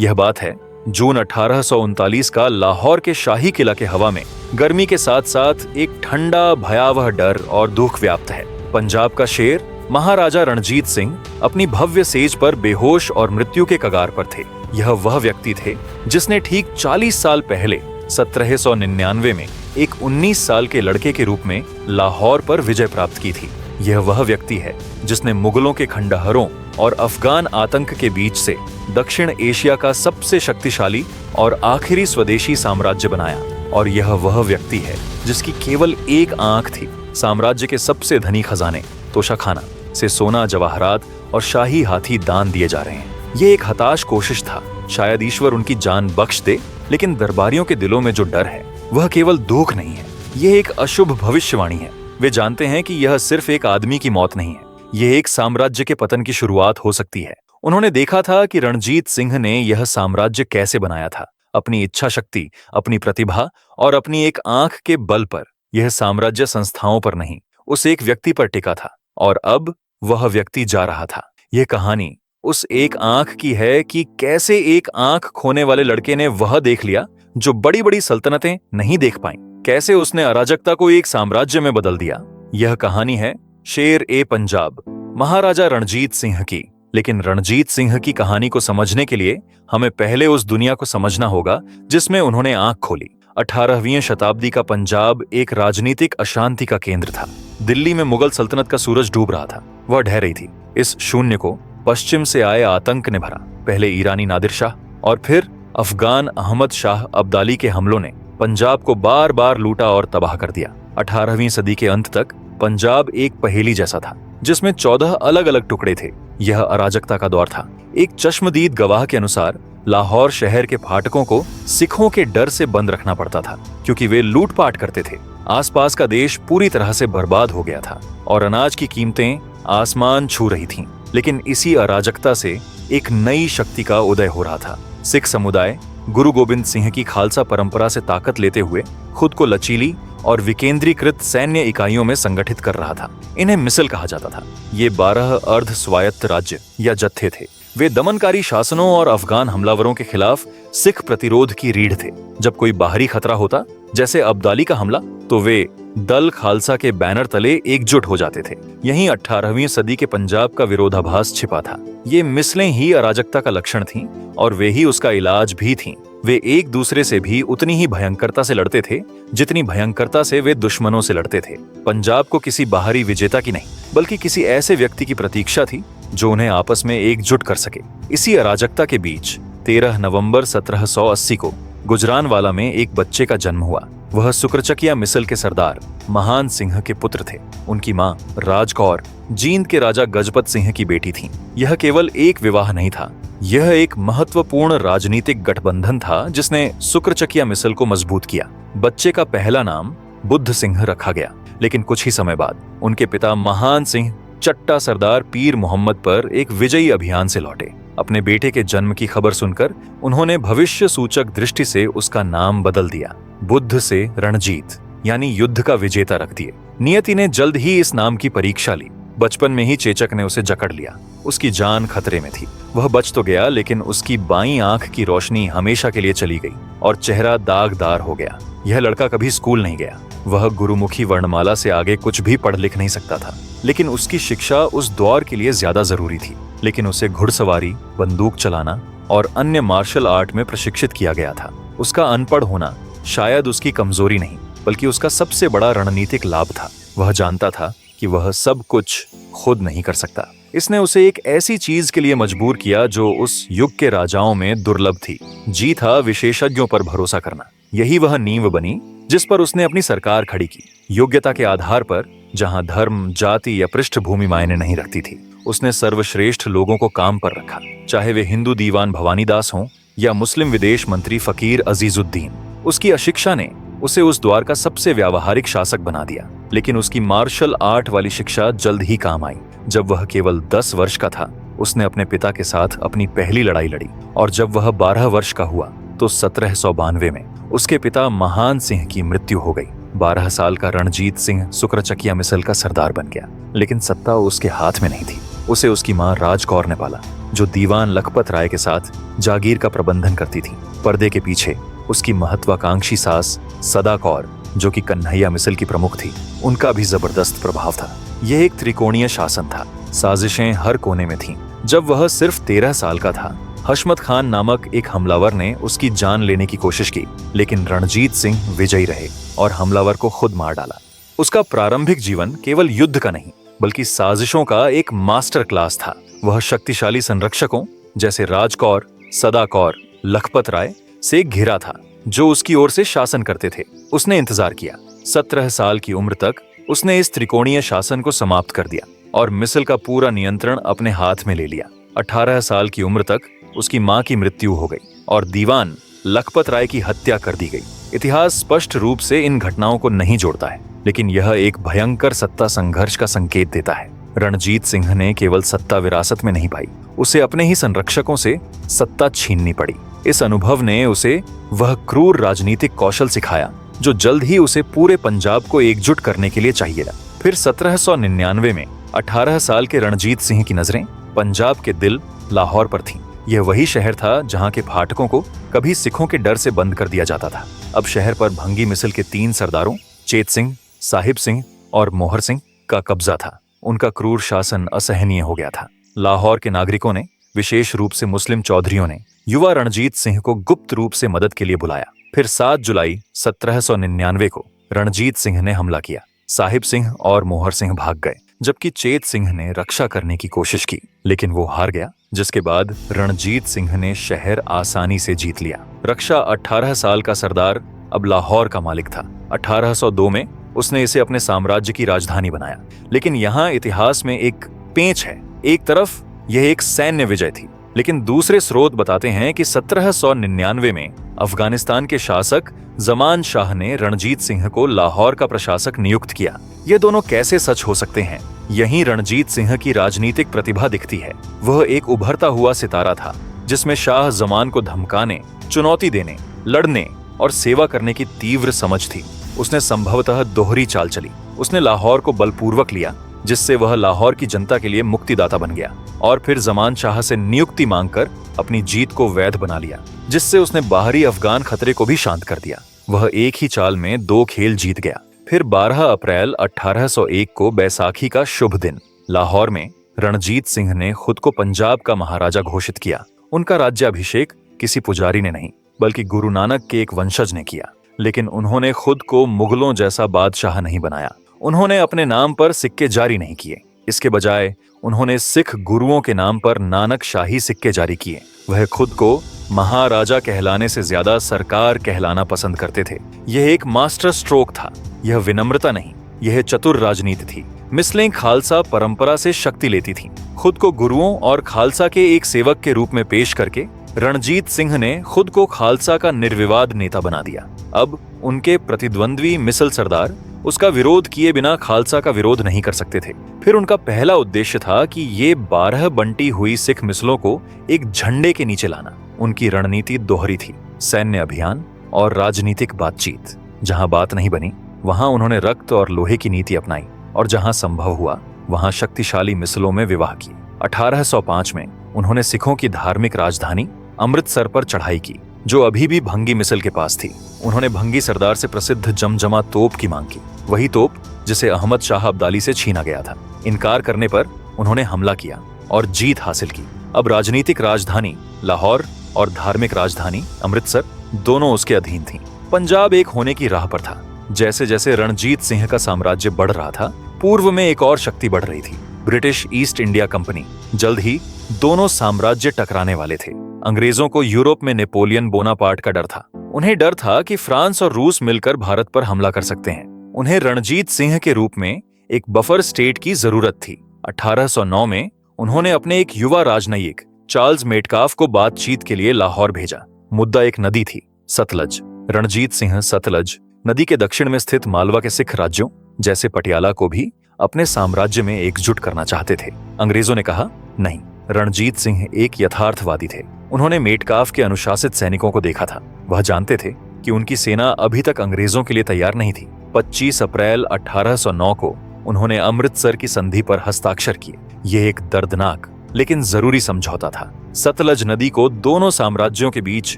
यह बात है जून 1839 का लाहौर के शाही किला के हवा में गर्मी के साथ साथ एक ठंडा भयावह डर और दुख व्याप्त है। पंजाब का शेर महाराजा रणजीत सिंह अपनी भव्य सेज पर बेहोश और मृत्यु के कगार पर थे। यह वह व्यक्ति थे जिसने ठीक 40 साल पहले 1799 में एक 19 साल के लड़के के रूप में लाहौर पर विजय प्राप्त की थी। यह वह व्यक्ति है जिसने मुगलों के खंडहरों और अफगान आतंक के बीच से दक्षिण एशिया का सबसे शक्तिशाली और आखिरी स्वदेशी साम्राज्य बनाया। और यह वह व्यक्ति है जिसकी केवल एक आंख थी। साम्राज्य के सबसे धनी खजाने तोशाखाना से सोना, जवाहरात और शाही हाथी दान दिए जा रहे हैं। ये एक हताश कोशिश था। शायद ईश्वर उनकी जान बख्श दे, लेकिन दरबारियों के दिलों में जो डर है वह केवल दुख नहीं है, यह एक अशुभ भविष्यवाणी है। वे जानते हैं कि यह सिर्फ एक आदमी की मौत नहीं है, यह एक साम्राज्य के पतन की शुरुआत हो सकती है। उन्होंने देखा था कि रणजीत सिंह ने यह साम्राज्य कैसे बनाया था, अपनी इच्छा शक्ति, अपनी प्रतिभा और अपनी एक आंख के बल पर। यह साम्राज्य संस्थाओं पर नहीं, उस एक व्यक्ति पर टिका था, और अब वह व्यक्ति जा रहा था। यह कहानी उस एक आंख की है कि कैसे एक आंख खोने वाले लड़के ने वह देख लिया जो बड़ी बड़ी सल्तनतें नहीं देख पाईं। कैसे उसने अराजकता को एक साम्राज्य में बदल दिया। यह कहानी है शेर ए पंजाब महाराजा रणजीत सिंह की। लेकिन रणजीत सिंह की कहानी को समझने के लिए हमें पहले उस दुनिया को समझना होगा जिसमें उन्होंने आंख खोली। 18वीं शताब्दी का पंजाब एक राजनीतिक अशांति का केंद्र था। दिल्ली में मुगल सल्तनत का सूरज डूब रहा था, वह ढह रही थी। इस शून्य को पश्चिम से आए आतंक ने भरा। पहले ईरानी नादिर शाह और फिर अफगान अहमद शाह अब्दाली के हमलों ने पंजाब को बार बार लूटा और तबाह कर दिया। 18वीं सदी के अंत तक पंजाब एक पहेली जैसा था जिसमें 14 अलग अलग टुकड़े थे। यह अराजकता का दौर था। एक चश्मदीद गवाह के अनुसार लाहौर शहर के फाटकों को सिखों के डर से बंद रखना पड़ता था क्योंकि वे लूटपाट करते थे। आसपास का देश पूरी तरह से बर्बाद हो गया था और अनाज की कीमतें आसमान छू रही थीं। लेकिन इसी अराजकता से एक नई शक्ति का उदय हो रहा था। सिख समुदाय गुरु गोविंद सिंह की खालसा परंपरा से ताकत लेते हुए खुद को लचीली और विकेंद्रीकृत सैन्य इकाइयों में संगठित कर रहा था। इन्हें मिसल कहा जाता था। ये 12 अर्ध स्वायत्त राज्य या जत्थे थे। वे दमनकारी शासनों और अफगान हमलावरों के खिलाफ सिख प्रतिरोध की रीढ़ थे। जब कोई बाहरी खतरा होता, जैसे अब्दाली का हमला, तो वे दल खालसा के बैनर तले एकजुट हो जाते थे। यहीं 18वीं सदी के पंजाब का विरोधाभास छिपा था। ये मिसलें ही अराजकता का लक्षण थीं और वे ही उसका इलाज भी थीं। वे एक दूसरे से भी उतनी ही भयंकरता से लड़ते थे जितनी भयंकरता से वे दुश्मनों से लड़ते थे। पंजाब को किसी बाहरी विजेता की नहीं, बल्कि किसी ऐसे व्यक्ति की प्रतीक्षा थी जो उन्हें आपस में एकजुट कर सके। इसी अराजकता के बीच 13 नवंबर 1780 को गुजरानवाला में एक बच्चे का जन्म हुआ। वह सुक्रचकिया मिसल के सरदार महान सिंह के पुत्र थे। उनकी मां राजकौर जींद के राजा गजपत सिंह की बेटी थीं। यह केवल एक विवाह नहीं था, यह एक महत्वपूर्ण राजनीतिक गठबंधन था जिसने सुक्रचकिया मिसल को मजबूत किया। बच्चे का पहला नाम बुद्ध सिंह रखा गया, लेकिन कुछ ही समय बाद उनके पिता महान सिंह चट्टा सरदार पीर मोहम्मद पर एक विजयी अभियान से लौटे। अपने बेटे के जन्म की खबर सुनकर उन्होंने भविष्य सूचक दृष्टि से उसका नाम बदल दिया। बुद्ध से रणजीत यानी युद्ध का विजेता रख दिए। नियति ने जल्द ही इस नाम की परीक्षा ली। बचपन में ही चेचक ने उसे जकड़ लिया। उसकी जान खतरे में थी। वह बच तो गया, लेकिन उसकी बाईं आंख की रोशनी हमेशा के लिए चली गई और चेहरा दागदार हो गया। यह लड़का कभी स्कूल नहीं गया। वह गुरुमुखी वर्णमाला से आगे कुछ भी पढ़ लिख नहीं सकता था, लेकिन उसकी शिक्षा उस दौर के लिए ज्यादा जरूरी थी। लेकिन उसे घुड़सवारी, बंदूक चलाना और अन्य मार्शल आर्ट में प्रशिक्षित किया गया था। उसका अनपढ़ होना शायद उसकी कमजोरी नहीं, बल्कि उसका सबसे बड़ा रणनीतिक लाभ था। वह जानता था कि वह सब कुछ खुद नहीं कर सकता। इसने उसे एक ऐसी चीज के लिए मजबूर किया जो उस युग के राजाओं में दुर्लभ थी। जी था विशेषज्ञों पर भरोसा करना। यही वह नींव बनी जिस पर उसने अपनी सरकार खड़ी की। योग्यता के आधार पर, जहां धर्म, जाति या पृष्ठभूमि मायने नहीं रखती थी, उसने सर्वश्रेष्ठ लोगों को काम पर रखा, चाहे वे हिंदू दीवान भवानीदास हों या मुस्लिम विदेश मंत्री फकीर अजीजुद्दीन। उसकी अशिक्षा ने उसे उस द्वार का सबसे व्यावहारिक शासक बना दिया। लेकिन उसकी मार्शल आर्ट वाली शिक्षा जल्द ही काम आई। जब वह केवल 10 वर्ष का था, उसने अपने पिता के साथ अपनी पहली लड़ाई लड़ी, और जब वह 12 वर्ष का हुआ तो 1792 में उसके पिता महान सिंह की मृत्यु हो गई। 12 साल का रणजीत सिंह सुक्रचकिया मिसल का सरदार बन गया, लेकिन सत्ता उसके हाथ में नहीं थी। उसे उसकी मां राज कौर ने पाला, जो दीवान लखपत राय के साथ जागीर का प्रबंधन करती थी। पर्दे के पीछे उसकी महत्वाकांक्षी सास सदा कौर, जो कि कन्हैया मिसल की प्रमुख थी, उनका भी जबरदस्त प्रभाव था। यह एक त्रिकोणीय शासन था। साजिशें हर कोने में थीं। जब वह सिर्फ 13 साल का था, हशमत खान नामक एक हमलावर ने उसकी जान लेने की कोशिश की, लेकिन रणजीत सिंह विजयी रहे और हमलावर को खुद मार डाला। उसका प्रारंभिक जीवन केवल युद्ध का नहीं, बल्कि साजिशों का एक मास्टर क्लास था। वह शक्तिशाली संरक्षकों जैसे राजकौर, सदा कौर, लखपत राय से घिरा था, जो उसकी ओर से शासन करते थे। उसने इंतजार किया। 17 साल की उम्र तक उसने इस त्रिकोणीय शासन को समाप्त कर दिया और मिसल का पूरा नियंत्रण अपने हाथ में ले लिया। 18 साल की उम्र तक उसकी मां की मृत्यु हो गई और दीवान लखपत राय की हत्या कर दी गई। इतिहास स्पष्ट रूप से इन घटनाओं को नहीं जोड़ता है, लेकिन यह एक भयंकर सत्ता संघर्ष का संकेत देता है। रणजीत सिंह ने केवल सत्ता विरासत में नहीं पाई, उसे अपने ही संरक्षकों से सत्ता छीननी पड़ी। इस अनुभव ने उसे वह क्रूर राजनीतिक कौशल सिखाया जो जल्द ही उसे पूरे पंजाब को एकजुट करने के लिए चाहिए। फिर 1799 में 18 साल के रणजीत सिंह की नजरें पंजाब के दिल लाहौर पर थीं। यह वही शहर था जहां के फाटकों को कभी सिखों के डर से बंद कर दिया जाता था। अब शहर पर भंगी मिसल के 3 सरदारों चेत सिंह, साहिब सिंह और मोहर सिंह का कब्जा था। उनका क्रूर शासन असहनीय हो गया था। लाहौर के नागरिकों ने, विशेष रूप से मुस्लिम चौधरियों ने, युवा रणजीत सिंह को गुप्त रूप से मदद के लिए बुलाया। फिर 7 जुलाई 1799 को रणजीत सिंह ने हमला किया। साहिब सिंह और मोहर सिंह भाग गए, जबकि चेत सिंह ने रक्षा करने की कोशिश की, लेकिन वो हार गया, जिसके बाद रणजीत सिंह ने शहर आसानी से जीत लिया। रक्षा 18 साल का सरदार अब लाहौर का मालिक था। 1802 में उसने इसे अपने साम्राज्य की राजधानी बनाया। लेकिन यहाँ इतिहास में एक पेंच है। एक तरफ यह एक सैन्य विजय थी, लेकिन दूसरे स्रोत बताते हैं कि 1799 में अफगानिस्तान के शासक जमान शाह ने रणजीत सिंह को लाहौर का प्रशासक नियुक्त किया। ये दोनों कैसे सच हो सकते हैं? यहीं रणजीत सिंह की राजनीतिक प्रतिभा दिखती है। वह एक उभरता हुआ सितारा था, जिसमें शाह जमान को धमकाने, चुनौती देने, लड़ने और सेवा करने की तीव्र समझ थी। उसने संभवतः दोहरी चाल चली। उसने लाहौर को बलपूर्वक लिया, जिससे वह लाहौर की जनता के लिए मुक्तिदाता बन गया, और फिर जमान शाह से नियुक्ति मांगकर अपनी जीत को वैध बना लिया, जिससे उसने बाहरी अफगान खतरे को भी शांत कर दिया। वह एक ही चाल में 2 खेल जीत गया। फिर 12 अप्रैल 1801 को बैसाखी का शुभ दिन लाहौर में रणजीत सिंह ने खुद को पंजाब का महाराजा घोषित किया। उनका राज्याभिषेक किसी पुजारी ने नहीं, बल्कि गुरु नानक के एक वंशज ने किया। लेकिन उन्होंने खुद को मुगलों जैसा बादशाह नहीं बनाया। उन्होंने अपने नाम पर सिक्के जारी नहीं किए। इसके बजाय उन्होंने सिख गुरुओं के नाम पर नानक शाही सिक्के जारी किए। वह खुद को महाराजा कहलाने से ज्यादा सरकार कहलाना पसंद करते थे। यह एक मास्टर स्ट्रोक था। यह विनम्रता नहीं, यह चतुर राजनीति थी। मिसलें खालसा परंपरा से शक्ति लेती थीं। खुद को गुरुओं और खालसा के एक सेवक के रूप में पेश करके रणजीत सिंह ने खुद को खालसा का निर्विवाद नेता बना दिया। अब उनके प्रतिद्वंद्वी मिसल सरदार उसका विरोध किए बिना खालसा का विरोध नहीं कर सकते थे। फिर उनका पहला उद्देश्य था कि ये 12 बंटी हुई सिख मिसलों को एक झंडे के नीचे लाना। उनकी रणनीति दोहरी थी, सैन्य अभियान और राजनीतिक बातचीत। जहां बात नहीं बनी, वहां उन्होंने रक्त और लोहे की नीति अपनाई, और जहां संभव हुआ वहां शक्तिशाली मिसलों में विवाह किए। 1805 में उन्होंने सिखों की धार्मिक राजधानी अमृतसर पर चढ़ाई की, जो अभी भी भंगी मिसल के पास थी। उन्होंने भंगी सरदार से प्रसिद्ध जमजमा तोप की मांग की, वही तोप जिसे अहमद शाह अब्दाली से छीना गया था। इनकार करने पर उन्होंने हमला किया और जीत हासिल की। अब राजनीतिक राजधानी लाहौर और धार्मिक राजधानी अमृतसर दोनों उसके अधीन थीं। पंजाब एक होने की राह पर था। जैसे जैसे रणजीत सिंह का साम्राज्य बढ़ रहा था, पूर्व में एक और शक्ति बढ़ रही थी, ब्रिटिश ईस्ट इंडिया कंपनी। जल्द ही दोनों साम्राज्य टकराने वाले थे। अंग्रेजों को यूरोप में नेपोलियन बोनापार्ट का डर था। उन्हें डर था कि फ्रांस और रूस मिलकर भारत पर हमला कर सकते हैं। उन्हें रणजीत सिंह के रूप में एक बफर स्टेट की जरूरत थी। 1809 में उन्होंने अपने एक युवा राजनयिक चार्ल्स मेटकाफ को बातचीत के लिए लाहौर भेजा। मुद्दा एक नदी थी, सतलज। रणजीत सिंह सतलज नदी के दक्षिण में स्थित मालवा के सिख राज्यों जैसे पटियाला को भी अपने साम्राज्य में एकजुट करना चाहते थे। अंग्रेजों ने कहा नहीं। रणजीत सिंह एक यथार्थवादी थे। उन्होंने मेटकाफ के अनुशासित सैनिकों को देखा था। वह जानते थे कि उनकी सेना अभी तक अंग्रेजों के लिए तैयार नहीं थी। 25 अप्रैल 1809 को उन्होंने अमृतसर की संधि पर हस्ताक्षर किए। यह एक दर्दनाक लेकिन जरूरी समझौता था। सतलज नदी को दोनों साम्राज्यों के बीच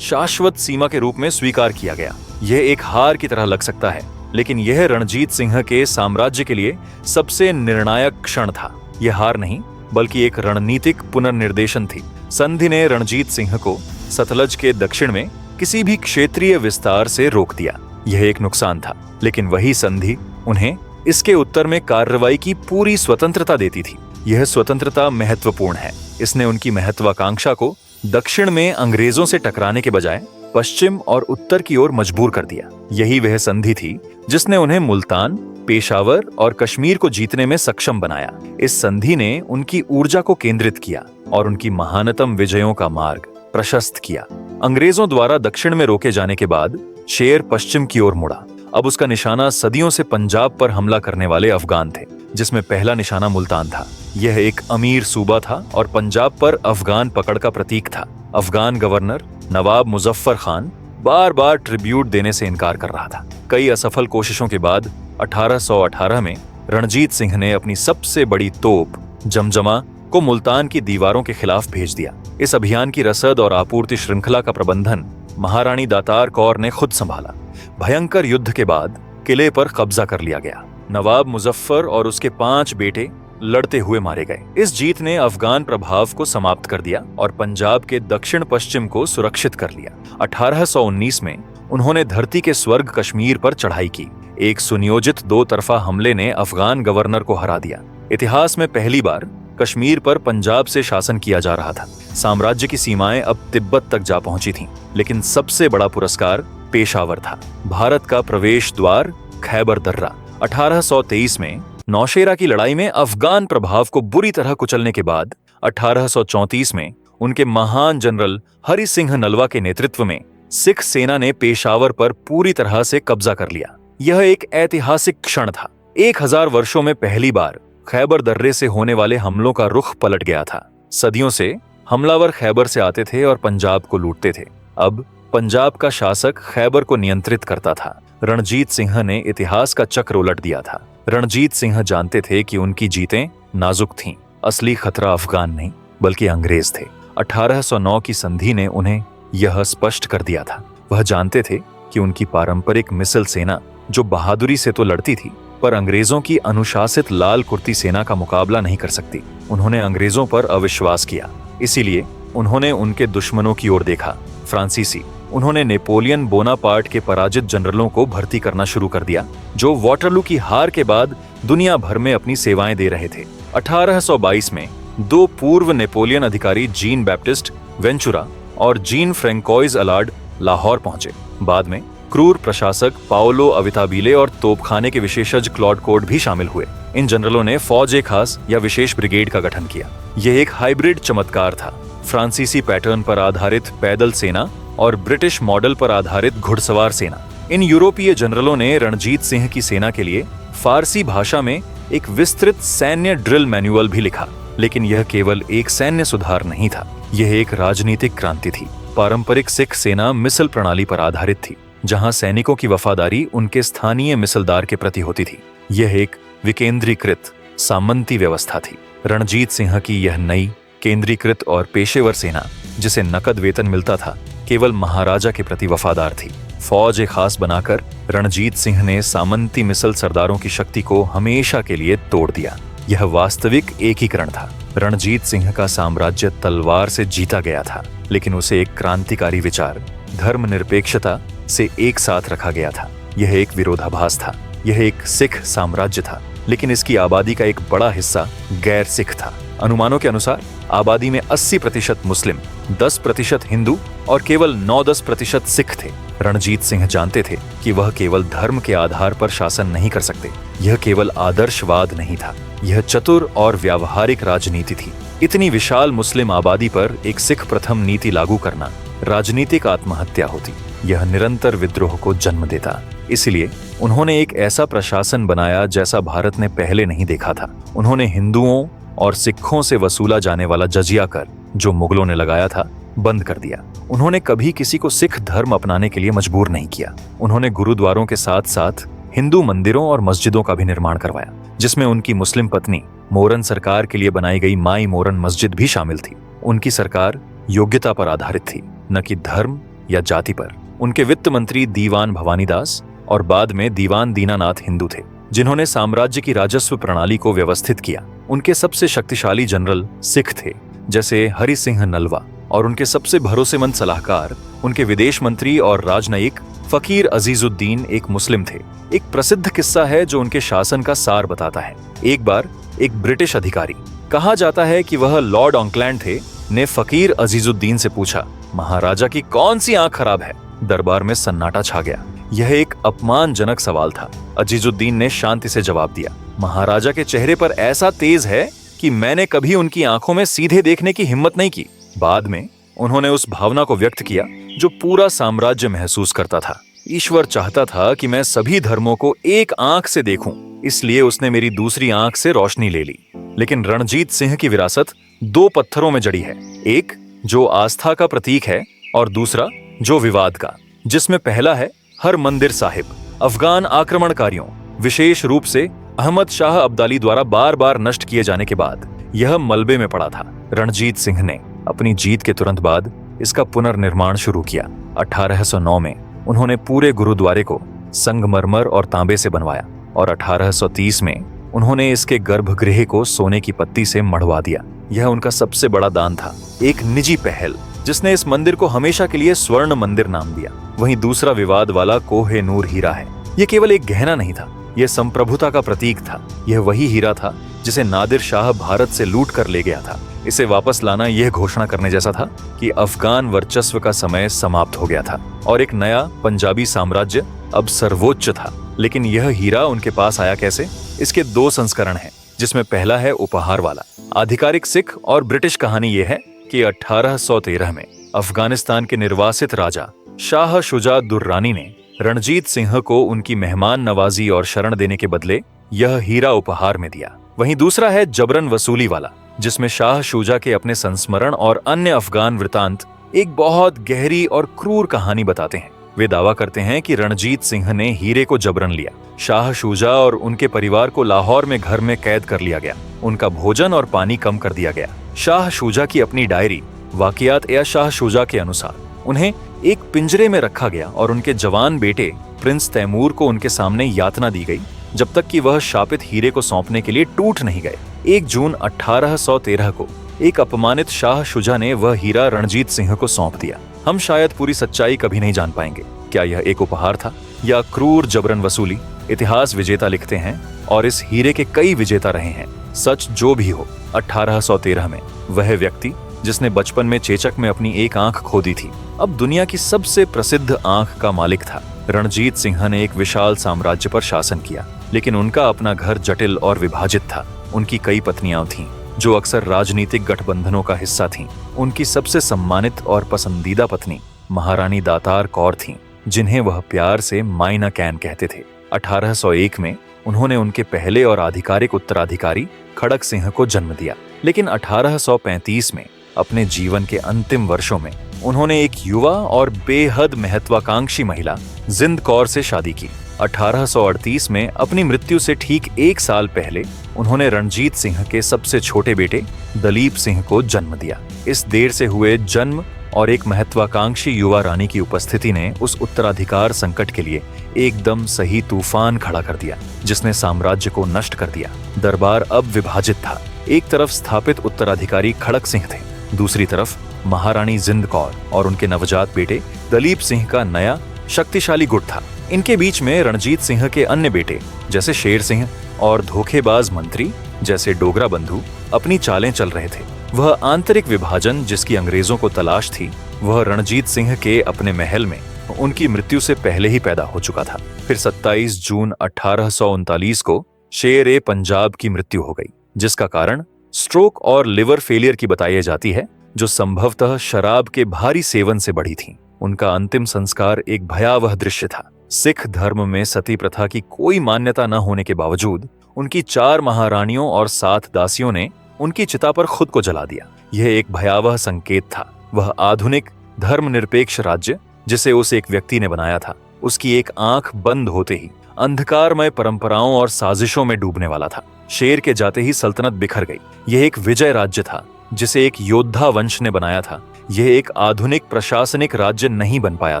शाश्वत सीमा के रूप में स्वीकार किया गया। यह एक हार की तरह लग सकता है, लेकिन यह रणजीत सिंह के साम्राज्य के लिए सबसे निर्णायक क्षण था। यह हार नहीं, बल्कि एक रणनीतिक पुनर्निर्देशन थी। संधि ने रणजीत सिंह को सतलज के दक्षिण में किसी भी क्षेत्रीय विस्तार से रोक दिया। यह एक नुकसान था, लेकिन वही संधि उन्हें इसके उत्तर में कार्रवाई की पूरी स्वतंत्रता देती थी। यह स्वतंत्रता महत्वपूर्ण है। इसने उनकी महत्वाकांक्षा को दक्षिण में अंग्रेजों से टकराने के बजाय पश्चिम और उत्तर की ओर मजबूर कर दिया। यही वह संधि थी जिसने उन्हें मुल्तान, पेशावर और कश्मीर को जीतने में सक्षम बनाया। इस संधि ने उनकी ऊर्जा को केंद्रित किया और उनकी महानतम विजयों का मार्ग प्रशस्त किया। अंग्रेजों द्वारा दक्षिण में रोके जाने के बाद शेर पश्चिम की ओर मुड़ा। अब उसका निशाना सदियों से पंजाब पर हमला करने वाले अफगान थे, जिसमें पहला निशाना मुल्तान था। यह एक अमीर सूबा था और पंजाब पर अफगान पकड़ का प्रतीक था। अफगान गवर्नर नवाब मुजफ्फर खान बार बार ट्रिब्यूट देने से इनकार कर रहा था। कई असफल कोशिशों के बाद 1818 में रणजीत सिंह ने अपनी सबसे बड़ी तोप जमजमा को मुल्तान की दीवारों के खिलाफ भेज दिया। इस अभियान की रसद और आपूर्ति श्रृंखला का प्रबंधन महारानी दातार कौर ने खुद संभाला। भयंकर युद्ध के बाद किले पर कब्जा कर लिया गया। नवाब मुजफ्फर और उसके 5 बेटे लड़ते हुए मारे गए। इस जीत ने अफगान प्रभाव को समाप्त कर दिया और पंजाब के दक्षिण पश्चिम को सुरक्षित कर लिया। 1819 में उन्होंने धरती के स्वर्ग कश्मीर पर चढ़ाई की। एक सुनियोजित 2 तरफा हमले ने अफगान गवर्नर को हरा दिया। इतिहास में पहली बार कश्मीर पर पंजाब से शासन किया जा रहा था। साम्राज्य की सीमाएं अब तिब्बत तक जा पहुंची थीं, लेकिन सबसे बड़ा पुरस्कार पेशावर था। भारत का प्रवेश द्वार खैबर दर्रा। 1823 में नौशेरा की लड़ाई में अफगान प्रभाव को बुरी तरह कुचलने के बाद 1834 में उनके महान जनरल हरि सिंह नलवा के नेतृत्व में सिख सेना ने पेशावर पर पूरी तरह से कब्जा कर लिया। यह एक ऐतिहासिक क्षण था। 1000 वर्षों में पहली बार खैबर दर्रे से होने वाले हमलों का रुख पलट गया था। सदियों से हमलावर खैबर से आते थे और पंजाब को लूटते थे। अब पंजाब का शासक खैबर को नियंत्रित करता था। रणजीत सिंह ने इतिहास का चक्र उलट दिया था। रणजीत सिंह जानते थे कि उनकी जीतें नाजुक थीं। असली खतरा अफगान नहीं, बल्कि अंग्रेज थे। 1809 की संधि ने उन्हें यह स्पष्ट कर दिया था। वह जानते थे कि उनकी पारंपरिक मिसल सेना, जो बहादुरी से तो लड़ती थी, पर अंग्रेजों की अनुशासित लाल कुर्ती सेना का मुकाबला नहीं कर सकती। उन्होंने अंग्रेजों पर अविश्वास किया, इसीलिए उन्होंने उनके दुश्मनों की ओर देखा, फ्रांसीसी। उन्होंने नेपोलियन बोनापार्ट के पराजित जनरलों को भर्ती करना शुरू कर दिया, जो वाटरलू की हार के बाद दुनिया भर में अपनी सेवाएं दे रहे थे। 1822 में 2 पूर्व नेपोलियन अधिकारी जीन बैप्टिस्ट वेंचुरा और जीन फ्रेंकोइज अलार्ड लाहौर पहुंचे। बाद में क्रूर प्रशासक पाओलो अविताबिले और तोपखाने के विशेषज्ञ क्लॉड कोड भी शामिल हुए। इन जनरलों ने फौज खास या विशेष ब्रिगेड का गठन किया। यह एक हाइब्रिड चमत्कार था, फ्रांसीसी पैटर्न पर आधारित पैदल सेना और ब्रिटिश मॉडल पर आधारित घुड़सवार सेना। इन यूरोपीय जनरलों ने रणजीत सिंह की सेना के लिए फारसी भाषा में एक विस्तृत सैन्य ड्रिल मैनुअल भी लिखा। लेकिन यह केवल एक सैन्य सुधार नहीं था, यह एक राजनीतिक क्रांति थी। पारंपरिक सिख सेना मिसल प्रणाली पर आधारित थी, जहां सैनिकों की वफादारी उनके स्थानीय मिसलदार के प्रति होती थी। यह एक विकेंद्रीकृत सामंती व्यवस्था थी। रणजीत सिंह की यह नई केंद्रीकृत और पेशेवर सेना, जिसे नकद वेतन मिलता था, केवल महाराजा के प्रति वफादार थी। फौज खास बनाकर रणजीत सिंह ने सामंती मिसल सरदारों की शक्ति को हमेशा के लिए तोड़ दिया। यह वास्तविक एकीकरण था। रणजीत सिंह का साम्राज्य तलवार से जीता गया था, लेकिन उसे एक क्रांतिकारी विचार, धर्मनिरपेक्षता से एक साथ रखा गया था। यह एक विरोधाभास था। यह एक सिख साम्राज्य था, लेकिन इसकी आबादी का एक बड़ा हिस्सा गैर सिख था। अनुमानों के अनुसार आबादी में 80% मुस्लिम, 10% हिंदू और केवल 9-10% सिख थे। रणजीत सिंह जानते थे कि वह केवल धर्म के आधार पर शासन नहीं कर सकते। यह केवल आदर्शवाद नहीं था, यह चतुर और व्यावहारिक राजनीति थी। इतनी विशाल मुस्लिम आबादी पर एक सिख प्रथम नीति लागू करना राजनीतिक आत्महत्या होती। यह निरंतर विद्रोह को जन्म देता। इसलिए उन्होंने एक ऐसा प्रशासन बनाया जैसा भारत ने पहले नहीं देखा था। उन्होंने हिंदुओं और सिखों से वसूला जाने वाला जजिया कर, जो मुगलों ने लगाया था, बंद कर दिया। उन्होंने कभी किसी को सिख धर्म अपनाने के लिए मजबूर नहीं किया। उन्होंने गुरुद्वारों के साथ साथ हिंदू मंदिरों और मस्जिदों का भी निर्माण करवाया, जिसमें उनकी मुस्लिम पत्नी मोरन सरकार के लिए बनाई गई माई मोरन मस्जिद भी शामिल थी। उनकी सरकार योग्यता पर आधारित थी, न कि धर्म या जाति पर। उनके वित्त मंत्री दीवान भवानीदास और बाद में दीवान दीनानाथ हिंदू थे, जिन्होंने साम्राज्य की राजस्व प्रणाली को व्यवस्थित किया। उनके सबसे शक्तिशाली जनरल सिख थे, जैसे हरि सिंह नलवा, और उनके सबसे भरोसेमंद सलाहकार, उनके विदेश मंत्री और राजनयिक फकीर अजीजुद्दीन एक मुस्लिम थे। एक प्रसिद्ध किस्सा है जो उनके शासन का सार बताता है। एक बार एक ब्रिटिश अधिकारी, कहा जाता है कि वह लॉर्ड ऑकलैंड थे, ने फकीर अजीजुद्दीन से पूछा, महाराजा की कौन सी आंख खराब है? दरबार में सन्नाटा छा गया। यह एक अपमानजनक सवाल था। अजीजुद्दीन ने शांति से जवाब दिया, महाराजा के चेहरे पर ऐसा तेज है कि मैंने कभी उनकी आंखों में सीधे देखने की हिम्मत नहीं की। बाद में उन्होंने उस भावना को व्यक्त किया जो पूरा साम्राज्य महसूस करता था। ईश्वर चाहता था कि मैं सभी धर्मों को एक आंख से देखूं, इसलिए उसने मेरी दूसरी आंख से रोशनी ले ली। लेकिन रणजीत सिंह की विरासत दो पत्थरों में जड़ी है, एक जो आस्था का प्रतीक है और दूसरा जो विवाद का, जिसमें पहला है हर मंदिर साहिब, अफगान आक्रमणकारियों, विशेष रूप से अहमद शाह अब्दाली द्वारा बार बार नष्ट किए जाने के बाद यह मलबे में पड़ा था। रणजीत सिंह ने अपनी जीत के तुरंत बाद इसका पुनर्निर्माण शुरू किया। 1809 में उन्होंने पूरे गुरुद्वारे को संगमरमर और तांबे से बनवाया और 1830 में उन्होंने इसके गर्भगृह को सोने की पत्ती से मढ़वा दिया। यह उनका सबसे बड़ा दान था, एक निजी पहल जिसने इस मंदिर को हमेशा के लिए स्वर्ण मंदिर नाम दिया। वहीं दूसरा विवाद वाला कोहे नूर हीरा है। यह केवल एक गहना नहीं था, यह संप्रभुता का प्रतीक था। यह वही हीरा था जिसे नादिर शाह भारत से लूट कर ले गया था। इसे वापस लाना यह घोषणा करने जैसा था कि अफगान वर्चस्व का समय समाप्त हो गया था और एक नया पंजाबी साम्राज्य अब सर्वोच्च था। लेकिन यह हीरा उनके पास आया कैसे? इसके दो संस्करण हैं, जिसमें पहला है उपहार वाला। आधिकारिक सिख और ब्रिटिश कहानी यह है कि 1813 में अफगानिस्तान के निर्वासित राजा शाह शुजा दुर्रानी ने रणजीत सिंह को उनकी मेहमान नवाजी और शरण देने के बदले यह हीरा उपहार में दिया। वहीं दूसरा है जबरन वसूली वाला, जिसमें शाह शुजा के अपने संस्मरण और अन्य अफगान वृतांत एक बहुत गहरी और क्रूर कहानी बताते हैं। वे दावा करते हैं कि रणजीत सिंह ने हीरे को जबरन लिया। शाह शुजा और उनके परिवार को लाहौर में घर में कैद कर लिया गया। उनका भोजन और पानी कम कर दिया गया। शाह शुजा की अपनी डायरी वाकियात या शाह शुजा के अनुसार उन्हें एक पिंजरे में रखा गया और उनके जवान बेटे प्रिंस तैमूर को उनके सामने यातना दी गई जब तक कि वह शापित हीरे को सौंपने के लिए टूट नहीं गए। 1 जून 1813 को एक अपमानित शाह शुजा ने वह हीरा रणजीत सिंह को सौंप दिया। हम शायद पूरी सच्चाई कभी नहीं जान पाएंगे। क्या यह एक उपहार था या क्रूर जबरन वसूली? इतिहास विजेता लिखते हैं और इस हीरे के कई विजेता रहे हैं। सच जो भी हो, 1813 में वह व्यक्ति जिसने बचपन में चेचक में अपनी एक आंख खो दी थी, अब दुनिया की सबसे प्रसिद्ध आंख का मालिक था। रणजीत सिंह ने एक विशाल साम्राज्य पर शासन किया, लेकिन उनका अपना घर जटिल और विभाजित था। उनकी कई पत्नियां थीं, जो अक्सर राजनीतिक गठबंधनों का हिस्सा थीं। उनकी सबसे सम्मानित और पसंदीदा पत्नी महारानी दातार कौर थीं, जिन्हें वह प्यार से माइना कैन कहते थे। 1801 में उन्होंने उनके पहले और आधिकारिक उत्तराधिकारी खड़क सिंह को जन्म दिया। लेकिन 1835 में अपने जीवन के अंतिम वर्षों में उन्होंने एक युवा और बेहद महत्वाकांक्षी महिला जिंद कौर से शादी की। 1838 में अपनी मृत्यु से ठीक 1 साल पहले उन्होंने रणजीत सिंह के सबसे छोटे बेटे दलीप सिंह को जन्म दिया। इस देर से हुए जन्म और एक महत्वाकांक्षी युवा रानी की उपस्थिति ने उस उत्तराधिकार संकट के लिए एकदम सही तूफान खड़ा कर दिया, जिसने साम्राज्य को नष्ट कर दिया। दरबार अब विभाजित था। एक तरफ स्थापित उत्तराधिकारी खड़क सिंह थे, दूसरी तरफ महारानी जिंद कौर और उनके नवजात बेटे दलीप सिंह का नया शक्तिशाली गुट था। इनके बीच में रणजीत सिंह के अन्य बेटे जैसे शेर सिंह और धोखेबाज मंत्री जैसे डोगरा बंधु अपनी चालें चल रहे थे। वह आंतरिक विभाजन जिसकी अंग्रेजों को तलाश थी, वह रणजीत सिंह के अपने महल में उनकी मृत्यु से पहले ही पैदा हो चुका था। फिर 27 जून 1839 को शेर पंजाब की मृत्यु हो गई, जिसका कारण स्ट्रोक और लिवर फेलियर की बताई जाती है, जो संभवतः शराब के भारी सेवन से बढ़ी थी। उनका अंतिम संस्कार एक भयावह दृश्य था। सिख धर्म में सती प्रथा की कोई मान्यता न होने के बावजूद उनकी 4 महारानियों और 7 दासियों ने उनकी चिता पर खुद को जला दिया। यह एक भयावह संकेत था। वह आधुनिक धर्मनिरपेक्ष राज्य जिसे उस एक व्यक्ति ने बनाया था, उसकी एक आंख बंद होते ही अंधकारमय परंपराओं और साजिशों में डूबने वाला था। शेर के जाते ही सल्तनत बिखर गई। यह एक विजय राज्य था जिसे एक योद्धा वंश ने बनाया था। यह एक आधुनिक प्रशासनिक राज्य नहीं बन पाया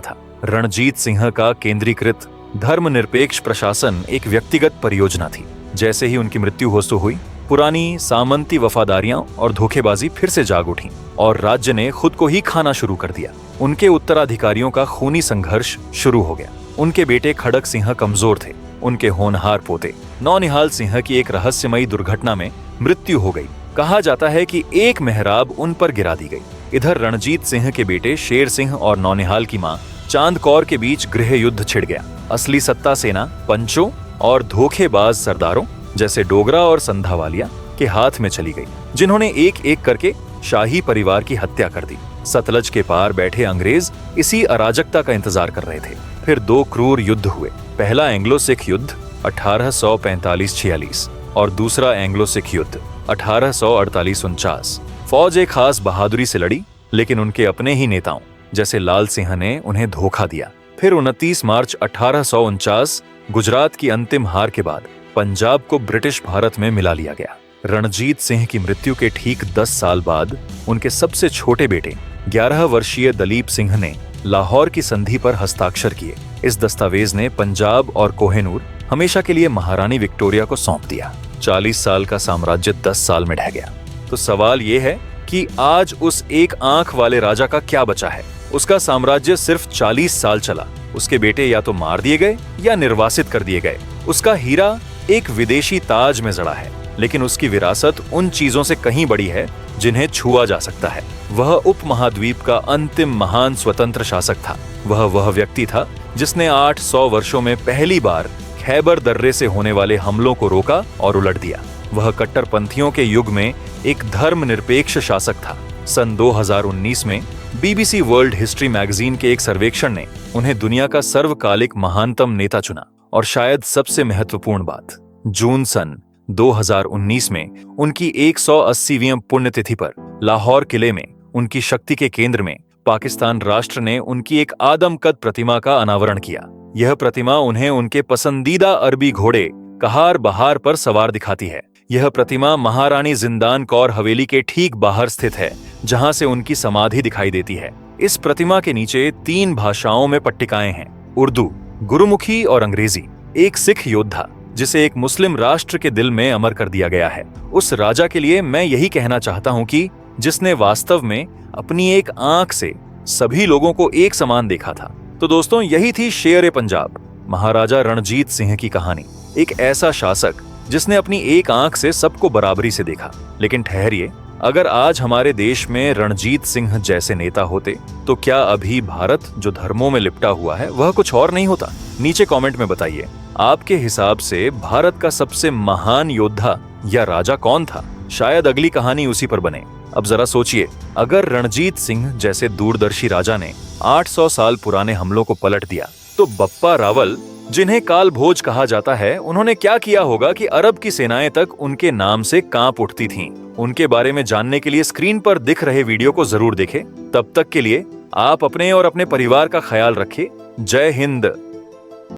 था। रणजीत सिंह का केंद्रीकृत धर्मनिरपेक्ष प्रशासन एक व्यक्तिगत परियोजना थी। जैसे ही उनकी मृत्यु हो सो हुई, पुरानी सामंती वफादारियां और धोखेबाजी फिर से जाग उठी और राज्य ने खुद को ही खाना शुरू कर दिया। उनके उत्तराधिकारियों का खूनी संघर्ष शुरू हो गया। उनके बेटे खड़क सिंह कमजोर थे। उनके होनहार पोते नौनिहाल सिंह की एक रहस्यमयी दुर्घटना में मृत्यु हो गई। कहा जाता है कि एक मेहराब उन पर गिरा दी गई। इधर रणजीत सिंह के बेटे शेर सिंह और नौनिहाल की मां चांद कौर के बीच गृह युद्ध छिड़ गया। असली सत्ता सेना पंचों और धोखेबाज सरदारों जैसे डोगरा और संधावालिया के हाथ में चली गई, जिन्होंने एक एक करके शाही परिवार की हत्या कर दी। सतलज के पार बैठे अंग्रेज इसी अराजकता का इंतजार कर रहे थे। फिर दो क्रूर युद्ध हुए। पहला एंग्लो सिख युद्ध 1845-46 और दूसरा एंग्लो सिख युद्ध 1848-49। फौज एक खास बहादुरी से लड़ी, लेकिन उनके अपने ही नेताओं जैसे लाल सिंह ने उन्हें धोखा दिया। फिर 29 मार्च 1849 गुजरात की अंतिम हार के बाद पंजाब को ब्रिटिश भारत में मिला लिया गया। रणजीत सिंह की मृत्यु के ठीक 10 साल बाद उनके सबसे छोटे बेटे 11 वर्षीय दलीप सिंह ने लाहौर की संधि पर हस्ताक्षर किए। इस दस्तावेज ने पंजाब और कोहिनूर हमेशा के लिए महारानी विक्टोरिया को सौंप दिया। 40 साल का साम्राज्य 10 साल में ढह गया। तो सवाल यह है कि आज उस एक आंख वाले राजा का क्या बचा है? उसका साम्राज्य सिर्फ 40 साल चला। उसके बेटे या तो मार दिए गए या निर्वासित कर दिए गए। उसका हीरा एक विदेशी ताज में जड़ा है, लेकिन उसकी विरासत उन चीजों से कहीं बड़ी है जिन्हें छुआ जा सकता है। वह उपमहाद्वीप का अंतिम महान स्वतंत्र शासक था। वह व्यक्ति था जिसने 800 वर्षों में पहली बार खैबर दर्रे से होने वाले हमलों को रोका और उलट दिया। वह कट्टरपंथियों के युग में एक धर्मनिरपेक्ष शासक था। सन 2019 में BBC वर्ल्ड हिस्ट्री मैगजीन के एक सर्वेक्षण ने उन्हें दुनिया का सर्वकालिक महानतम नेता चुना। और शायद सबसे महत्वपूर्ण बात, जून सन 2019 में उनकी 180वीं पुण्यतिथि पर लाहौर किले में उनकी शक्ति के केंद्र में पाकिस्तान राष्ट्र ने उनकी एक आदमकद प्रतिमा का अनावरण किया। यह प्रतिमा उन्हें उनके पसंदीदा अरबी घोड़े कहार बहार पर सवार दिखाती है। यह प्रतिमा महारानी जिंदान कौर हवेली के ठीक बाहर स्थित है, जहां से उनकी समाधि दिखाई देती है। इस प्रतिमा के नीचे 3 भाषाओं में पट्टिकाएं हैं, उर्दू, गुरुमुखी और अंग्रेजी। एक सिख योद्धा जिसे एक मुस्लिम राष्ट्र के दिल में अमर कर दिया गया है। उस राजा के लिए मैं यही कहना चाहता हूं कि जिसने वास्तव में अपनी एक आंख से सभी लोगों को एक समान देखा था। तो दोस्तों, यही थी शेर पंजाब, महाराजा रणजीत सिंह की कहानी। एक ऐसा शासक जिसने अपनी एक आंख से सबको बराबरी से देखा। लेकिन ठहरिए, अगर आज हमारे देश में रणजीत सिंह जैसे नेता होते तो क्या अभी भारत जो धर्मों में लिपटा हुआ है वह कुछ और नहीं होता? नीचे कमेंट में बताइए, आपके हिसाब से भारत का सबसे महान योद्धा या राजा कौन था? शायद अगली कहानी उसी पर बने। अब जरा सोचिए, अगर रणजीत सिंह जैसे दूरदर्शी राजा ने 800 साल पुराने हमलों को पलट दिया, तो बप्पा रावल, जिन्हें काल भोज कहा जाता है, उन्होंने क्या किया होगा कि अरब की सेनाएं तक उनके नाम से कांप उठती थीं। उनके बारे में जानने के लिए स्क्रीन पर दिख रहे वीडियो को जरूर देखें। तब तक के लिए आप अपने और अपने परिवार का ख्याल रखें। जय हिंद।